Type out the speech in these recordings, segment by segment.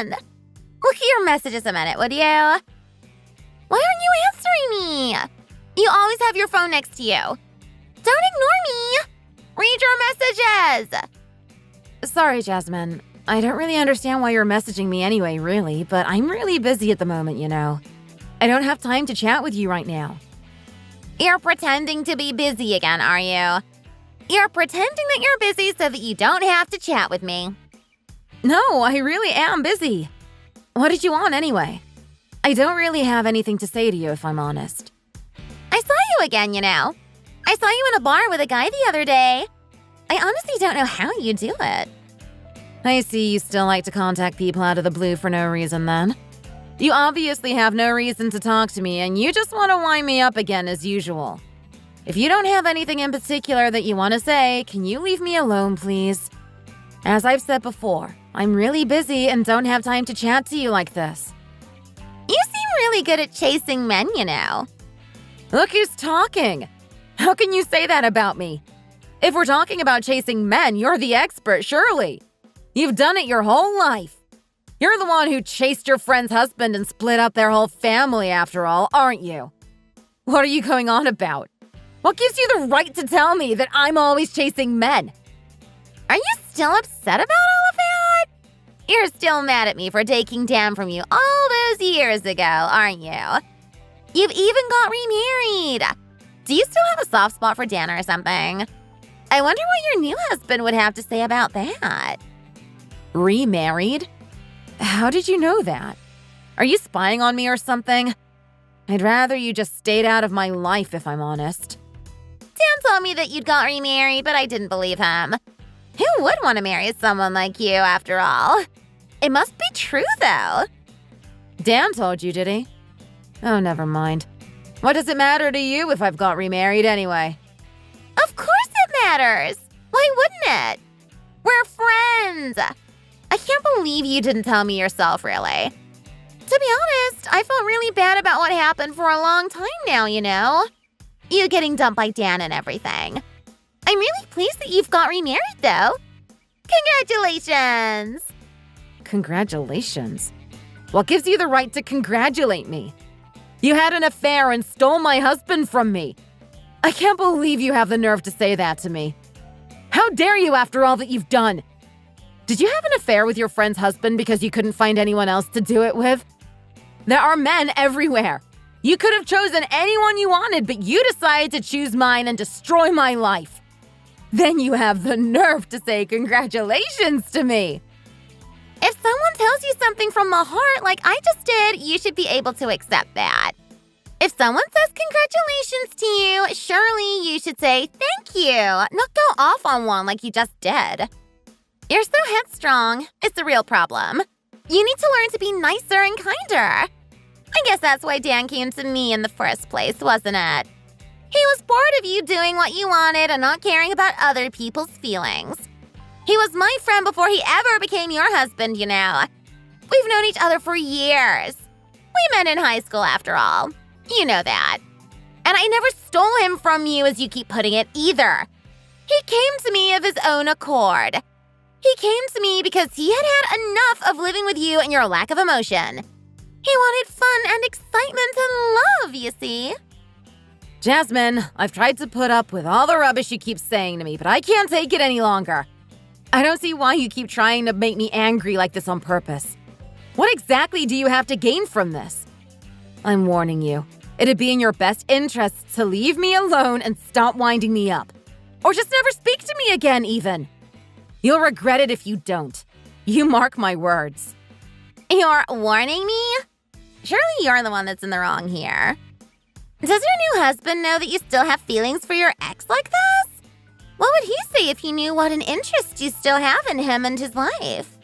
on? Look at your messages a minute, would you? Why aren't you answering me? You always have your phone next to you. Don't ignore me. Read your messages. Sorry, Jasmine. I don't really understand why you're messaging me anyway, really, but I'm really busy at the moment, you know. I don't have time to chat with you right now. You're pretending to be busy again, are you? You're pretending that you're busy so that you don't have to chat with me. No, I really am busy. What did you want anyway? I don't really have anything to say to you, if I'm honest. I saw you again, you know. I saw you in a bar with a guy the other day. I honestly don't know how you do it. I see you still like to contact people out of the blue for no reason then. You obviously have no reason to talk to me and you just want to wind me up again as usual. If you don't have anything in particular that you want to say, can you leave me alone, please? As I've said before, I'm really busy and don't have time to chat to you like this. You seem really good at chasing men, you know. Look who's talking. How can you say that about me? If we're talking about chasing men, you're the expert, surely. You've done it your whole life. You're the one who chased your friend's husband and split up their whole family after all, aren't you? What are you going on about? What gives you the right to tell me that I'm always chasing men? Are you still upset about all of that? You're still mad at me for taking Dan from you all those years ago, aren't you? You've even got remarried. Do you still have a soft spot for Dan or something? I wonder what your new husband would have to say about that. Remarried? How did you know that? Are you spying on me or something? I'd rather you just stayed out of my life, if I'm honest. Dan told me that you'd got remarried, but I didn't believe him. Who would want to marry someone like you, after all? It must be true, though. Dan told you, did he? Oh, never mind. What does it matter to you if I've got remarried anyway? Of course it matters. Why wouldn't it? We're friends. I can't believe you didn't tell me yourself, really. To be honest, I felt really bad about what happened for a long time now, you know? You getting dumped by Dan and everything. I'm really pleased that you've got remarried, though. Congratulations! Congratulations? What gives you the right to congratulate me? You had an affair and stole my husband from me. I can't believe you have the nerve to say that to me. How dare you after all that you've done? Did you have an affair with your friend's husband because you couldn't find anyone else to do it with? There are men everywhere. You could have chosen anyone you wanted, but you decided to choose mine and destroy my life. Then you have the nerve to say congratulations to me. If someone tells you something from the heart like I just did, you should be able to accept that. If someone says congratulations to you, surely you should say thank you, not go off on one like you just did. You're so headstrong. It's a real problem. You need to learn to be nicer and kinder. I guess that's why Dan came to me in the first place, wasn't it? He was bored of you doing what you wanted and not caring about other people's feelings. He was my friend before he ever became your husband, you know. We've known each other for years. We met in high school, after all. You know that. And I never stole him from you, as you keep putting it, either. He came to me of his own accord. He came to me because he had had enough of living with you and your lack of emotion. He wanted fun and excitement and love, you see. Jasmine, I've tried to put up with all the rubbish you keep saying to me, but I can't take it any longer. I don't see why you keep trying to make me angry like this on purpose. What exactly do you have to gain from this? I'm warning you. It'd be in your best interest to leave me alone and stop winding me up. Or just never speak to me again, even. You'll regret it if you don't. You mark my words. You're warning me? Surely you're the one that's in the wrong here. Does your new husband know that you still have feelings for your ex like this? What would he say if he knew what an interest you still have in him and his life?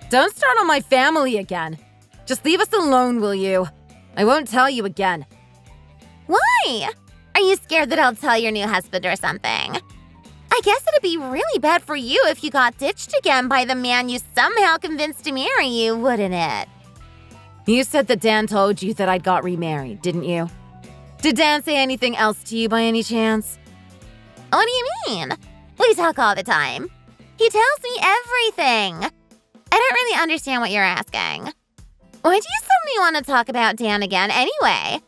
Don't start on my family again. Just leave us alone, will you? I won't tell you again. Why? Are you scared that I'll tell your new husband or something? I guess it'd be really bad for you if you got ditched again by the man you somehow convinced to marry you, wouldn't it? You said that Dan told you that I'd got remarried, didn't you? Did Dan say anything else to you by any chance? What do you mean? We talk all the time. He tells me everything. I don't really understand what you're asking. Why do you suddenly want to talk about Dan again anyway?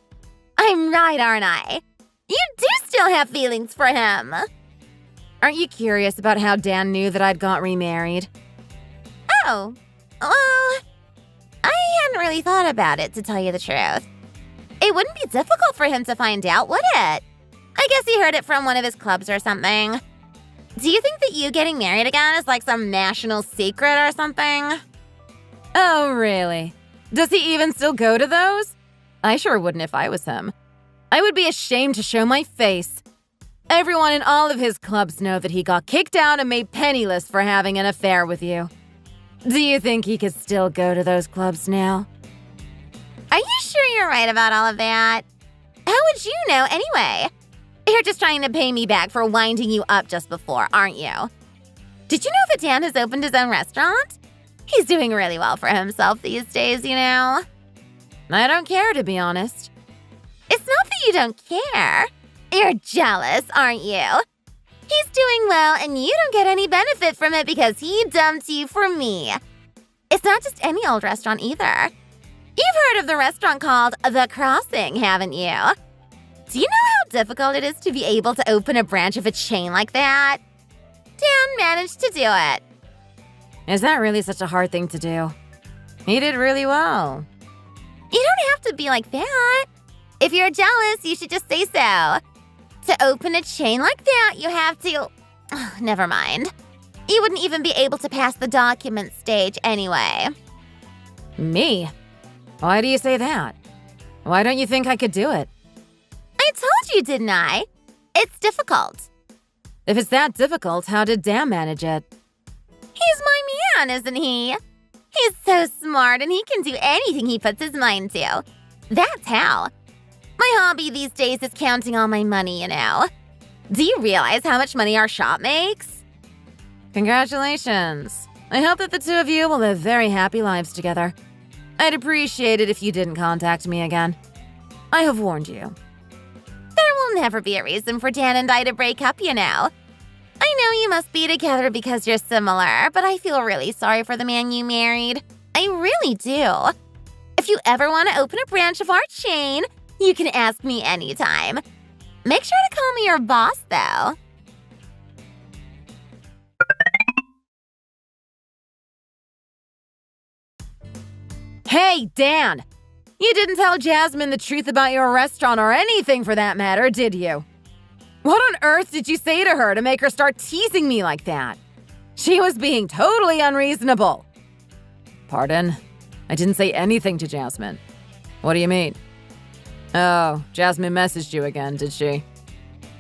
I'm right, aren't I? You do still have feelings for him. Aren't you curious about how Dan knew that I'd got remarried? Oh, well, I hadn't really thought about it, to tell you the truth. It wouldn't be difficult for him to find out, would it? I guess he heard it from one of his clubs or something. Do you think that you getting married again is like some national secret or something? Oh, really? Does he even still go to those? I sure wouldn't if I was him. I would be ashamed to show my face. Everyone in all of his clubs know that he got kicked out and made penniless for having an affair with you. Do you think he could still go to those clubs now? Are you sure you're right about all of that? How would you know anyway? You're just trying to pay me back for winding you up just before, aren't you? Did you know that Dan has opened his own restaurant? He's doing really well for himself these days, you know. I don't care, to be honest. It's not that you don't care. You're jealous, aren't you? He's doing well and you don't get any benefit from it because he dumped you for me. It's not just any old restaurant either. You've heard of the restaurant called The Crossing, haven't you? Do you know how difficult it is to be able to open a branch of a chain like that? Dan managed to do it. Is that really such a hard thing to do? He did really well. You don't have to be like that. If you're jealous, you should just say so. To open a chain like that, you have to… Never mind. You wouldn't even be able to pass the document stage anyway. Me? Why do you say that? Why don't you think I could do it? I told you, didn't I? It's difficult. If it's that difficult, how did Dan manage it? He's my man, isn't he? He's so smart and he can do anything he puts his mind to. That's how. My hobby these days is counting all my money, you know. Do you realize how much money our shop makes? Congratulations. I hope that the two of you will live very happy lives together. I'd appreciate it if you didn't contact me again. I have warned you. There will never be a reason for Dan and I to break up, you know. I know you must be together because you're similar, but I feel really sorry for the man you married. I really do. If you ever want to open a branch of our chain, you can ask me anytime. Make sure to call me your boss, though. Hey, Dan! You didn't tell Jasmine the truth about your restaurant or anything for that matter, did you? What on earth did you say to her to make her start teasing me like that? She was being totally unreasonable. Pardon? I didn't say anything to Jasmine. What do you mean? Oh, Jasmine messaged you again, did she?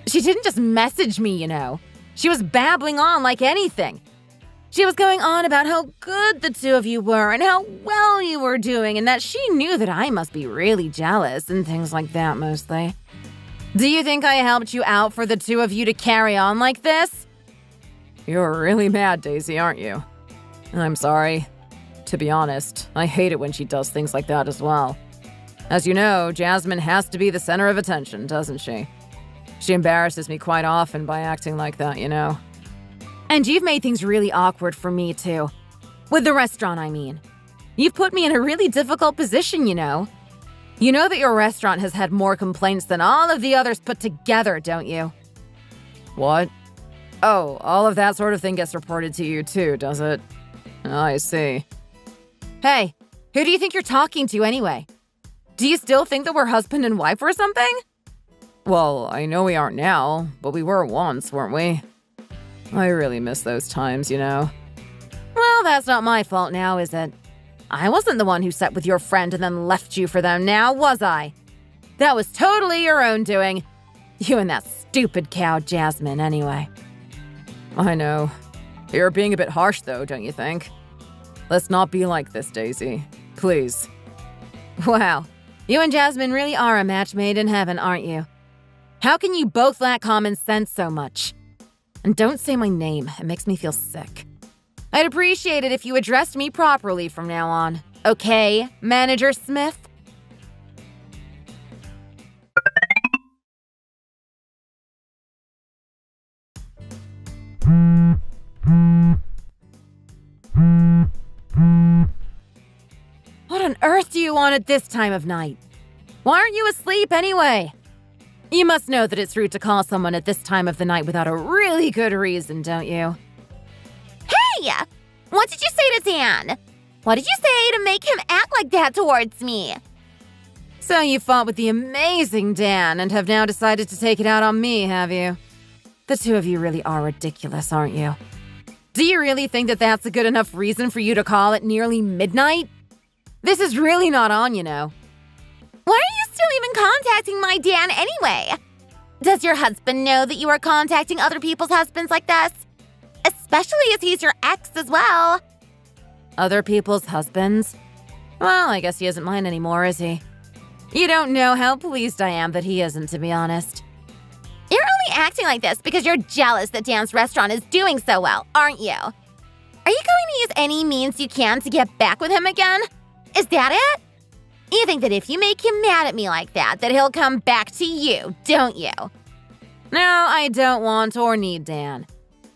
She didn't just message me, you know. She was babbling on like anything. She was going on about how good the two of you were and how well you were doing and that she knew that I must be really jealous and things like that mostly. Do you think I helped you out for the two of you to carry on like this? You're really mad, Daisy, aren't you? I'm sorry. To be honest, I hate it when she does things like that as well. As you know, Jasmine has to be the center of attention, doesn't she? She embarrasses me quite often by acting like that, you know. And you've made things really awkward for me, too. With the restaurant, I mean. You've put me in a really difficult position, you know. You know that your restaurant has had more complaints than all of the others put together, don't you? What? Oh, all of that sort of thing gets reported to you too, does it? Oh, I see. Hey, who do you think you're talking to anyway? Do you still think that we're husband and wife or something? Well, I know we aren't now, but we were once, weren't we? I really miss those times, you know. Well, that's not my fault now, is it? I wasn't the one who sat with your friend and then left you for them now, was I? That was totally your own doing. You and that stupid cow, Jasmine, anyway. I know. You're being a bit harsh, though, don't you think? Let's not be like this, Daisy. Please. Wow. You and Jasmine really are a match made in heaven, aren't you? How can you both lack common sense so much? And don't say my name. It makes me feel sick. I'd appreciate it if you addressed me properly from now on. Okay, Manager Smith? you on at this time of night? Why aren't you asleep anyway? You must know that it's rude to call someone at this time of the night without a really good reason, don't you? Hey! What did you say to Dan? What did you say to make him act like that towards me? So you fought with the amazing Dan and have now decided to take it out on me, have you? The two of you really are ridiculous, aren't you? Do you really think that that's a good enough reason for you to call at nearly midnight? This is really not on, you know. Why are you still even contacting my Dan anyway? Does your husband know that you are contacting other people's husbands like this? Especially as he's your ex as well. Other people's husbands? Well, I guess he isn't mine anymore, is he? You don't know how pleased I am that he isn't, to be honest. You're only acting like this because you're jealous that Dan's restaurant is doing so well, aren't you? Are you going to use any means you can to get back with him again? Is that it? You think that if you make him mad at me like that he'll come back to you, don't you? No, I don't want or need Dan.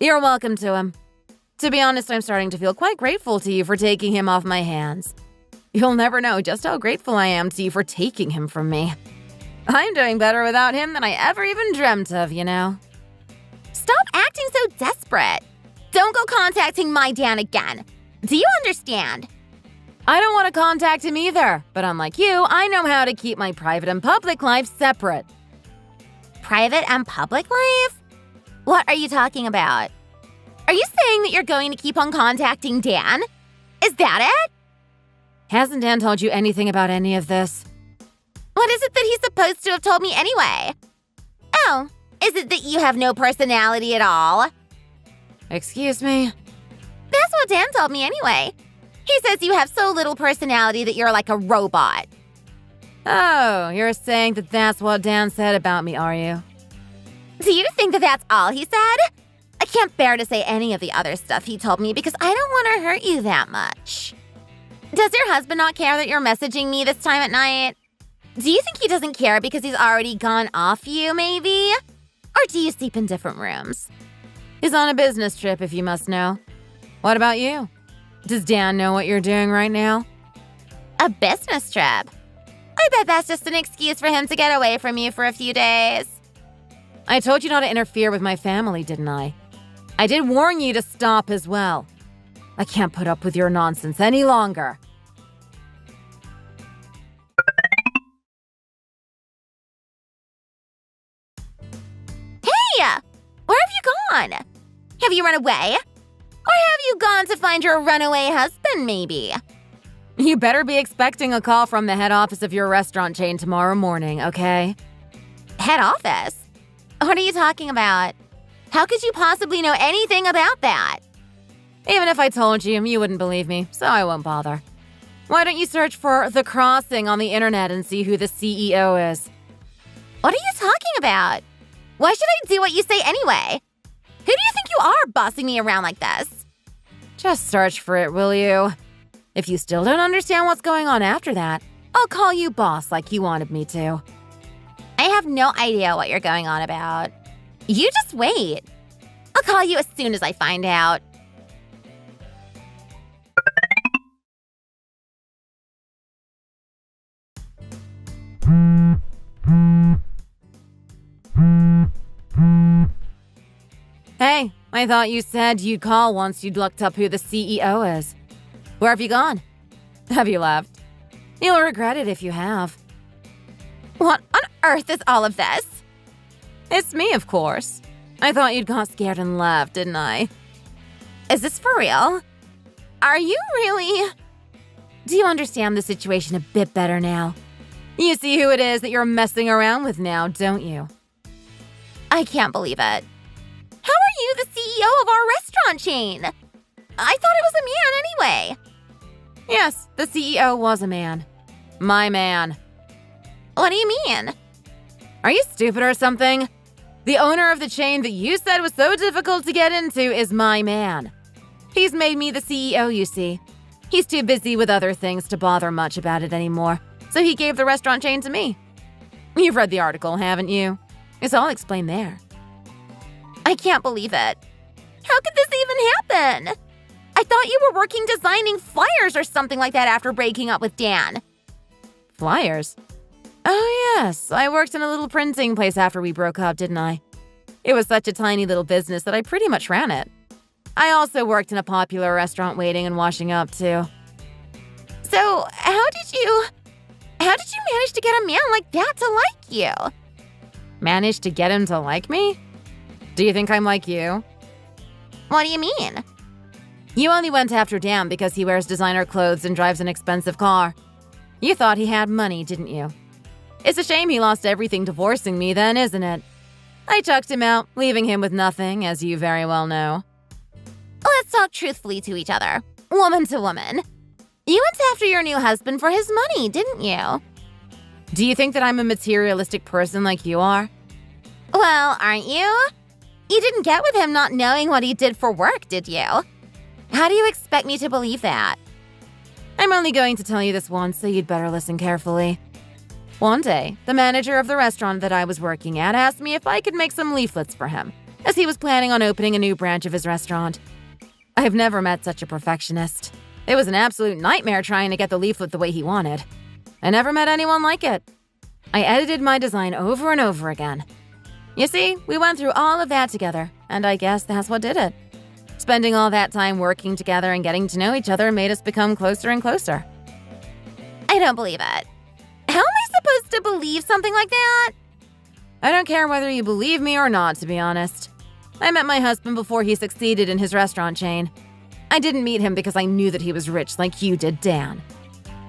You're welcome to him. To be honest, I'm starting to feel quite grateful to you for taking him off my hands. You'll never know just how grateful I am to you for taking him from me. I'm doing better without him than I ever even dreamt of, you know. Stop acting so desperate. Don't go contacting my Dan again. Do you understand? I don't want to contact him either, but unlike you, I know how to keep my private and public life separate. Private and public life? What are you talking about? Are you saying that you're going to keep on contacting Dan? Is that it? Hasn't Dan told you anything about any of this? What is it that he's supposed to have told me anyway? Oh, is it that you have no personality at all? Excuse me? That's what Dan told me anyway. He says you have so little personality that you're like a robot. Oh, you're saying that that's what Dan said about me, are you? Do you think that that's all he said? I can't bear to say any of the other stuff he told me because I don't want to hurt you that much. Does your husband not care that you're messaging me this time at night? Do you think he doesn't care because he's already gone off you, maybe? Or do you sleep in different rooms? He's on a business trip, if you must know. What about you? Does Dan know what you're doing right now? A business trip? I bet that's just an excuse for him to get away from you for a few days. I told you not to interfere with my family, didn't I? I did warn you to stop as well. I can't put up with your nonsense any longer. Hey! Where have you gone? Have you run away? Or have you gone to find your runaway husband, maybe? You better be expecting a call from the head office of your restaurant chain tomorrow morning, okay? Head office? What are you talking about? How could you possibly know anything about that? Even if I told you, you wouldn't believe me, so I won't bother. Why don't you search for The Crossing on the internet and see who the CEO is? What are you talking about? Why should I do what you say anyway? Who do you think you are bossing me around like this? Just search for it, will you? If you still don't understand what's going on after that, I'll call you boss like you wanted me to. I have no idea what you're going on about. You just wait. I'll call you as soon as I find out. Hey, I thought you said you'd call once you'd looked up who the CEO is. Where have you gone? Have you left? You'll regret it if you have. What on earth is all of this? It's me, of course. I thought you'd got scared and left, didn't I? Is this for real? Are you really? Do you understand the situation a bit better now? You see who it is that you're messing around with now, don't you? I can't believe it. How are you the CEO of our restaurant chain? I thought it was a man anyway. Yes, the CEO was a man. My man. What do you mean? Are you stupid or something? The owner of the chain that you said was so difficult to get into is my man. He's made me the CEO, you see. He's too busy with other things to bother much about it anymore, so he gave the restaurant chain to me. You've read the article, haven't you? It's all explained there. I can't believe it. How could this even happen? I thought you were working designing flyers or something like that after breaking up with Dan. Flyers? Oh, yes. I worked in a little printing place after we broke up, didn't I? It was such a tiny little business that I pretty much ran it. I also worked in a popular restaurant waiting and washing up, too. So, how did you manage to get a man like that to like you? Managed to get him to like me? Do you think I'm like you? What do you mean? You only went after Dan because he wears designer clothes and drives an expensive car. You thought he had money, didn't you? It's a shame he lost everything divorcing me then, isn't it? I chucked him out, leaving him with nothing, as you very well know. Let's talk truthfully to each other, woman to woman. You went after your new husband for his money, didn't you? Do you think that I'm a materialistic person like you are? Well, aren't you? You didn't get with him not knowing what he did for work, did you? How do you expect me to believe that? I'm only going to tell you this once, so you'd better listen carefully. One day, the manager of the restaurant that I was working at asked me if I could make some leaflets for him, as he was planning on opening a new branch of his restaurant. I've never met such a perfectionist. It was an absolute nightmare trying to get the leaflet the way he wanted. I never met anyone like it. I edited my design over and over again. You see, we went through all of that together, and I guess that's what did it. Spending all that time working together and getting to know each other made us become closer and closer. I don't believe it. How am I supposed to believe something like that? I don't care whether you believe me or not, to be honest. I met my husband before he succeeded in his restaurant chain. I didn't meet him because I knew that he was rich like you did, Dan.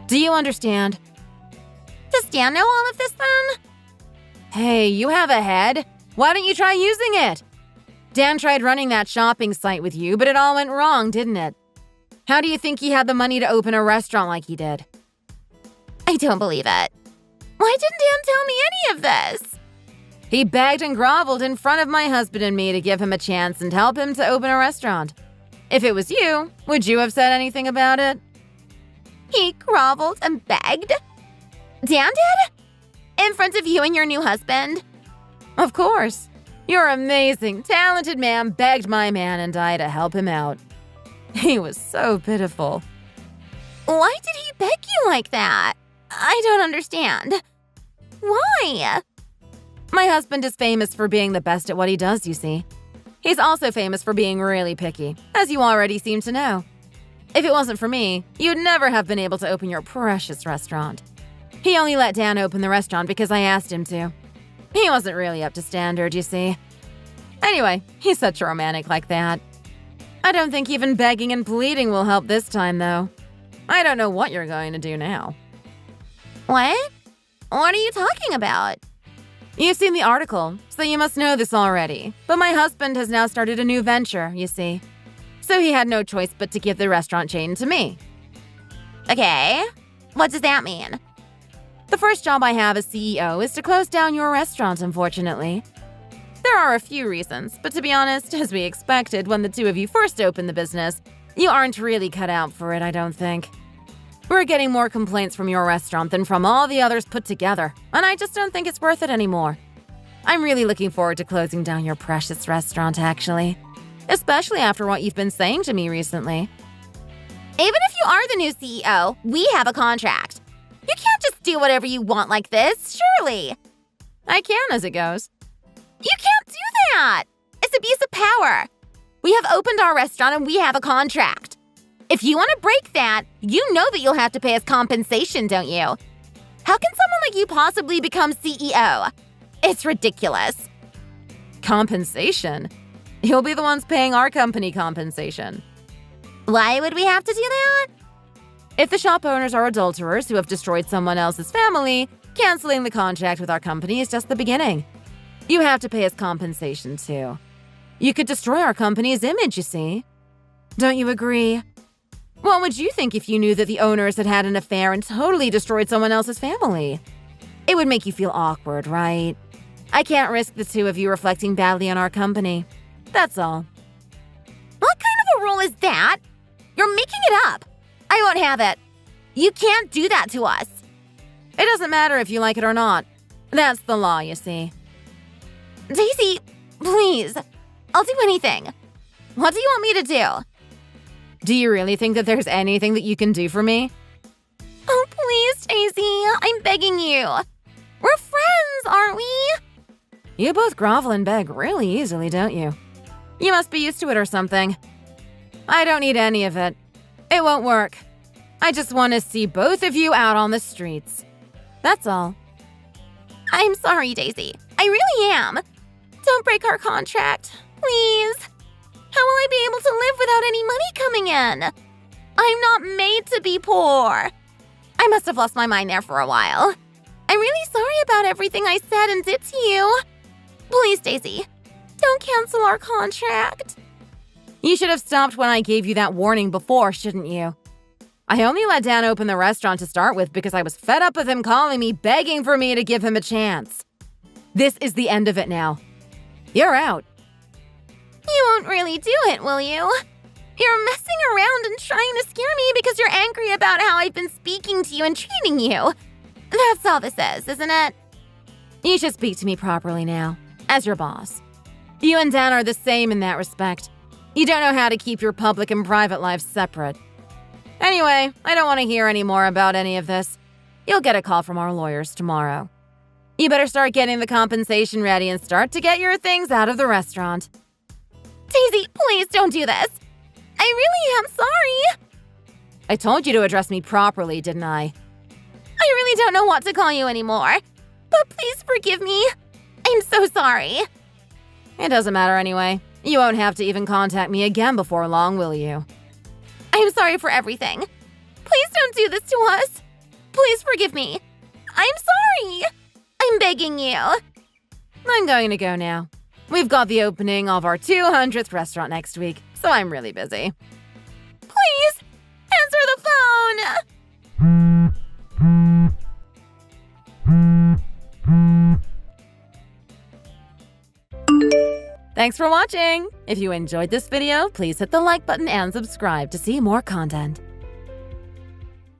Do you understand? Does Dan know all of this then? Hey, you have a head. Why don't you try using it? Dan tried running that shopping site with you, but it all went wrong, didn't it? How do you think he had the money to open a restaurant like he did? I don't believe it. Why didn't Dan tell me any of this? He begged and groveled in front of my husband and me to give him a chance and help him to open a restaurant. If it was you, would you have said anything about it? He groveled and begged? Dan did? In front of you and your new husband? Of course. Your amazing, talented man begged my man and I to help him out. He was so pitiful. Why did he beg you like that? I don't understand. Why? My husband is famous for being the best at what he does, you see. He's also famous for being really picky, as you already seem to know. If it wasn't for me, you'd never have been able to open your precious restaurant. He only let Dan open the restaurant because I asked him to. He wasn't really up to standard, you see. Anyway, he's such a romantic like that. I don't think even begging and pleading will help this time, though. I don't know what you're going to do now. What? What are you talking about? You've seen the article, so you must know this already. But my husband has now started a new venture, you see. So he had no choice but to give the restaurant chain to me. Okay. What does that mean? The first job I have as CEO is to close down your restaurant, unfortunately. There are a few reasons, but to be honest, as we expected when the two of you first opened the business, you aren't really cut out for it, I don't think. We're getting more complaints from your restaurant than from all the others put together, and I just don't think it's worth it anymore. I'm really looking forward to closing down your precious restaurant, actually. Especially after what you've been saying to me recently. Even if you are the new CEO, we have a contract. You can't just do whatever you want like this, surely. I can as it goes. You can't do that! It's abuse of power. We have opened our restaurant and we have a contract. If you want to break that, you know that you'll have to pay us compensation, don't you? How can someone like you possibly become CEO? It's ridiculous. Compensation? You'll be the ones paying our company compensation. Why would we have to do that? If the shop owners are adulterers who have destroyed someone else's family, canceling the contract with our company is just the beginning. You have to pay us compensation, too. You could destroy our company's image, you see. Don't you agree? What would you think if you knew that the owners had had an affair and totally destroyed someone else's family? It would make you feel awkward, right? I can't risk the two of you reflecting badly on our company. That's all. What kind of a rule is that? You're making it up. I won't have it. You can't do that to us. It doesn't matter if you like it or not. That's the law, you see. Daisy, please. I'll do anything. What do you want me to do? Do you really think that there's anything that you can do for me? Oh, please, Daisy. I'm begging you. We're friends, aren't we? You both grovel and beg really easily, don't you? You must be used to it or something. I don't need any of it. It won't work. I just want to see both of you out on the streets. That's all. I'm sorry, Daisy. I really am. Don't break our contract, please. How will I be able to live without any money coming in? I'm not made to be poor. I must have lost my mind there for a while. I'm really sorry about everything I said and did to you. Please, Daisy, don't cancel our contract. You should have stopped when I gave you that warning before, shouldn't you? I only let Dan open the restaurant to start with because I was fed up with him calling me, begging for me to give him a chance. This is the end of it now. You're out. You won't really do it, will you? You're messing around and trying to scare me because you're angry about how I've been speaking to you and treating you. That's all this is, isn't it? You should speak to me properly now, as your boss. You and Dan are the same in that respect. You don't know how to keep your public and private lives separate. Anyway, I don't want to hear any more about any of this. You'll get a call from our lawyers tomorrow. You better start getting the compensation ready and start to get your things out of the restaurant. Daisy, please don't do this. I really am sorry. I told you to address me properly, didn't I? I really don't know what to call you anymore. But please forgive me. I'm so sorry. It doesn't matter anyway. You won't have to even contact me again before long, will you? I'm sorry for everything. Please don't do this to us. Please forgive me. I'm sorry. I'm begging you. I'm going to go now. We've got the opening of our 200th restaurant next week, so I'm really busy. Please, answer the phone. Thanks for watching! If you enjoyed this video, please hit the like button and subscribe to see more content.